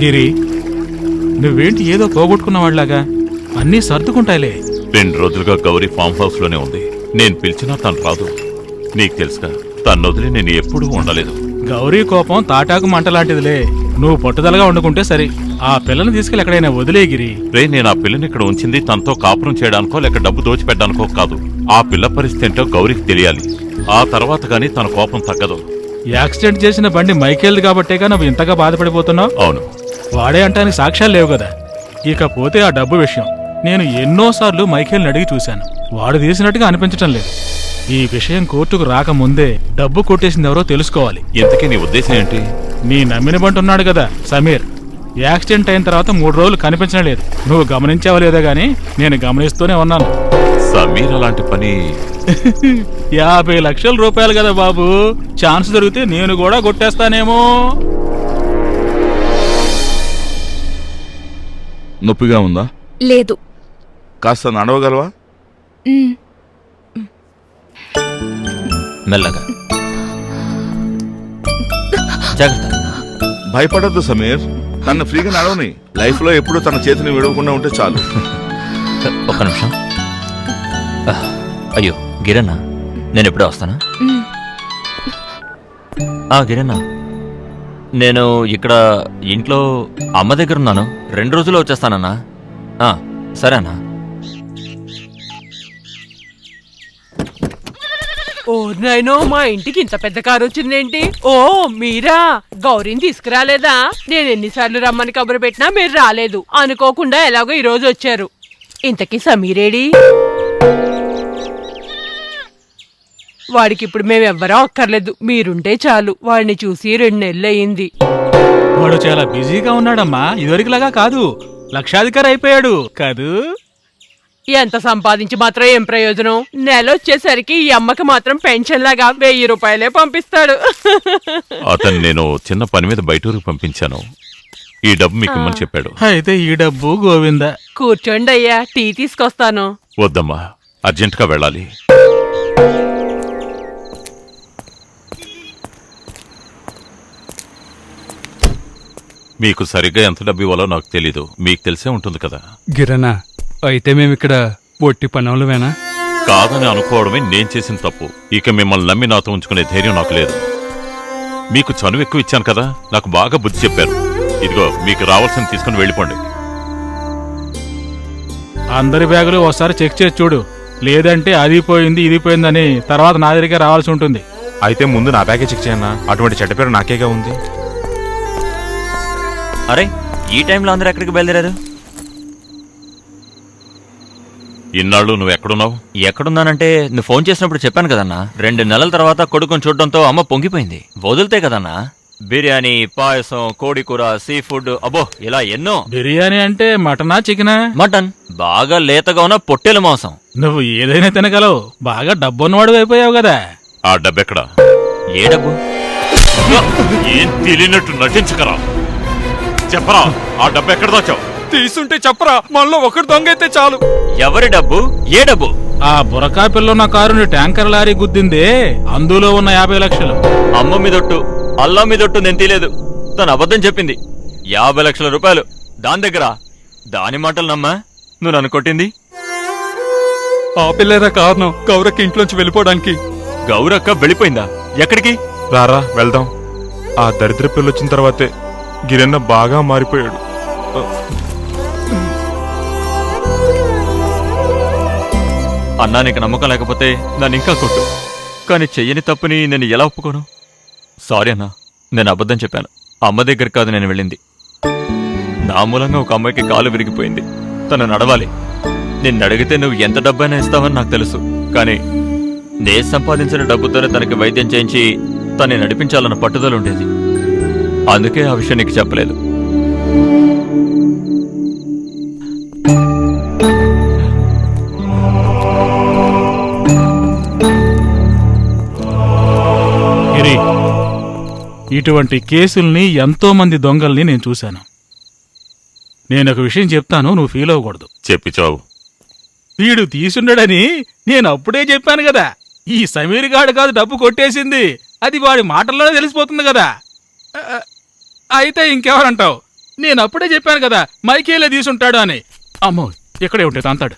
గిరి, నువ్వేంటి ఏదో పోగొట్టుకున్నవాళ్లాగా? అన్నీ సర్దుకుంటాయిలే. 2 రోజులుగా గౌరీ ఫామ్ హౌస్ లోనే ఉంది. నేను పిలిచినా తను రాదు. నీకు తెలుసుగా, తను వదిలి నేను ఎప్పుడూ ఉండలేదు. గౌరీ కోపం తాటాకు మంటలాంటిదిలే. నువ్వు పట్టుదలగా వండుకుంటే సరి. ఆ పిల్లని తీసుకెళ్ళి ఎక్కడైనా వదిలే గిరి. రే, నేను ఆ పిల్లని ఇక్కడ ఉంచింది తనతో కాపురం చేయడానికో లేక డబ్బు దోచిపెట్టడానికో కాదు. ఆ పిల్ల పరిస్థితి ఏంటో గౌరీకి తెలియాలి. ఆ తర్వాత గానీ తన కోపం తగ్గదు. యాక్సిడెంట్ చేసిన బండి మైకేల్ది కాబట్టేగా నువ్వు ఇంతగా బాధపడిపోతున్నావు. అవును, వాడే అంటానికి సాక్ష్యాలు లేవు కదా. ఇకపోతే ఆ డబ్బు విషయం, నేను ఎన్నోసార్లు మైకేల్ని అడిగి చూశాను. వాడు తీసినట్టుగా అనిపించటం లేదు. ఈ విషయం కోర్టుకు రాకముందే డబ్బు కొట్టేసింది ఎవరో తెలుసుకోవాలి. ఇంతకీ నీ ఉద్దేశం ఏంటి? నీ నమ్మిన బంటి ఉన్నాడు కదా సమీర్, యాక్సిడెంట్ అయిన తర్వాత 3 రోజులు కనిపించడం లేదు. నువ్వు గమనించావో లేదో గానీ నేను గమనిస్తూనే ఉన్నాను. సమీర్ అలాంటి పని 50 లక్షల రూపాయలు కదా బాబు. ఛాన్స్ దొరికితే నేను కూడా కొట్టేస్తానేమో. నొప్పిగా ఉందా? లేదు. కాస్త నడవగలవా? మెల్లగా, జాగ్రత్త. భయపడద్దు సమీర్, తను ఫ్రీగా నడవని. లైఫ్ లో ఎప్పుడు తన చేతిని విడవకుండా ఉంటే చాలు. ఒక్క నిమిషం. అయ్యో గిరన్న, నేను ఎప్పుడే వస్తానా? గిరన్న, నేను ఇక్కడ ఇంట్లో అమ్మ దగ్గర ఉన్నాను. 2 రోజుల్లో వచ్చేస్తానన్నా. సరేనా? ఓ నాయనో, మా ఇంటికి ఇంత పెద్ద కారు వచ్చిందేంటి? ఓ మీరా? గౌరీని తీసుకురాలేదా? నేను ఎన్నిసార్లు రమ్మని కబురు పెట్టినా మీరు రాలేదు. అనుకోకుండా ఎలాగో ఈ రోజు వచ్చారు. ఇంతకీ సమీరేడి? వాడికి ఇప్పుడు మేమెవ్వరో అక్కర్లేదు, మీరుంటే చాలు. వాడిని చూసి 2 నెలలు అయింది. వాడు చాలా బిజీగా ఉన్నాడమ్మా. ఇదివరకులాగా కాదు, లక్షాధికారి అయిపోయాడు కాదు. ఎంత సంపాదించి మాత్రం ఏం ప్రయోజనం? నెల వచ్చేసరికి ఈ అమ్మకి మాత్రం పెన్షన్ లాగా 1000 రూపాయలే పంపిస్తాడు. అతను నేను చిన్న పని మీద బయటూరికి పంపించాను. ఈ డబ్బు మీకు ఇమ్మని చెప్పాడు. అయితే ఈ డబ్బు గోవింద. కూర్చోండి అయ్యా, టీ తీసుకొస్తాను. వద్దమ్మా, అర్జెంటుగా వెళ్ళాలి. మీకు సరిగ్గా ఎంత డబ్బు ఇవ్వాలో నాకు తెలీదు. మీకు తెలిసే ఉంటుంది కదా. గిరనా, అయితే మేమిక్కడ ఒట్టి పనులవేనా? కాదని అనుకోవడమే నేను చేసిన తప్పు. ఇక మిమ్మల్ని నమ్మి నాతో ఉంచుకునే ధైర్యం నాకు లేదు. మీకు చనువు ఎక్కువ ఇచ్చాను కదా, నాకు బాగా బుద్ధి చెప్పారు. ఇదిగో మీకు రావాల్సింది తీసుకుని వెళ్ళిపోండి. అందరి బ్యాగులు ఒకసారి చెక్ చేసి చూడు. లేదంటే అది పోయింది ఇది పోయిందని తర్వాత నా దగ్గరికి రావాల్సి ఉంటుంది. అయితే ముందు నా బ్యాగే చెక్ చేయన్నా. అటువంటి చెడ్డ పేరు నాకేగా ఉంది. అరే, ఈ టైంలో అందరూ ఎక్కడికి బయలుదేరారు? ఇన్నాళ్ళు నువ్వు ఎక్కడున్నావు? ఎక్కడున్నానంటే నువ్వు ఫోన్ చేసినప్పుడు చెప్పాను కదన్నా. 2 నెలల తర్వాత కొడుకుని చూడడంతో అమ్మ పొంగిపోయింది. వదిలితే కదన్నా బిర్యానీ, పాయసం, కోడి కూర, సీ ఫుడ్, అబ్బో ఇలా ఎన్నో. బిర్యానీ అంటే మటనా చికెనా? మటన్, బాగా లేతగా ఉన్న పొట్టేలు మాంసం. నువ్వు ఏదైనా తినగలవు. బాగా డబ్బున్నవాడు అయిపోయావు కదా. ఆ డబ్బెక్కడా? ఏ డబ్బు? ఏం తెలియనట్టు నటించకరా. చెప్పరా, ఆ డబ్బు ఎక్కడ దాచావు? తీసుంటే చెప్పరా, మనలో ఒకటి దొంగ అయితే చాలు. ఎవరి డబ్బు? ఏ డబ్బు? ఆ బురకా పిల్ల కారుని ట్యాంకర్ లారీ గుద్దిందే, అందులో ఉన్న 50 లక్షలు. అమ్మ మీదొట్టు, అల్లా మీదొట్టు నేను తీలేదు. తను అబద్ధం చెప్పింది. 50 లక్షల రూపాయలు దాని దగ్గర. దాని మాటలు నమ్మా నువ్వు నన్ను కొట్టింది? ఆ పిల్లేరా కారణం గౌరకి ఇంట్లోంచి వెళ్ళిపోవడానికి. గౌరక్క వెళ్ళిపోయిందా? ఎక్కడికి? రారా వెళ్దాం. ఆ దరిద్ర పిల్ల వచ్చిన తర్వాతే గిరన్న బాగా మారిపోయాడు. అన్నా నీకు నమ్మకం లేకపోతే నన్ను ఇంకా కొట్టు, కానీ చెయ్యని తప్పుని నేను ఎలా ఒప్పుకోను? సారీ అన్నా, నేను అబద్ధం చెప్పాను. అమ్మ దగ్గర కాదు నేను వెళ్ళింది. నా మూలంగా ఒక అమ్మాయికి కాలు విరిగిపోయింది. తను నడవాలి. నిన్ను అడిగితే నువ్వు ఎంత డబ్బైనా ఇస్తావని నాకు తెలుసు, కానీ నే సంపాదించిన డబ్బుతోనే తనకి వైద్యం చేయించి తన్ని నడిపించాలన్న పట్టుదల ఉండేది. అందుకే ఆ విషయం నీకు చెప్పలేదు. ఇటువంటి కేసుల్ని ఎంతో మంది దొంగల్ని నేను చూశాను. నేనొక విషయం చెప్తాను, నువ్వు ఫీల్ అవ్వకూడదు. చెప్పి చావు. వీడు తీసుండడని నేను అప్పుడే చెప్పాను కదా. ఈ సమీర్ గాడు కాదు డబ్బు కొట్టేసింది, అది వాడి మాటల్లోనే తెలిసిపోతుంది కదా. అయితే ఇంకెవరంటావు? నేను అప్పుడే చెప్పాను కదా మైకేలే తీసుంటాడు అని. అమ్మో ఇక్కడే ఉంటే తంతాడు.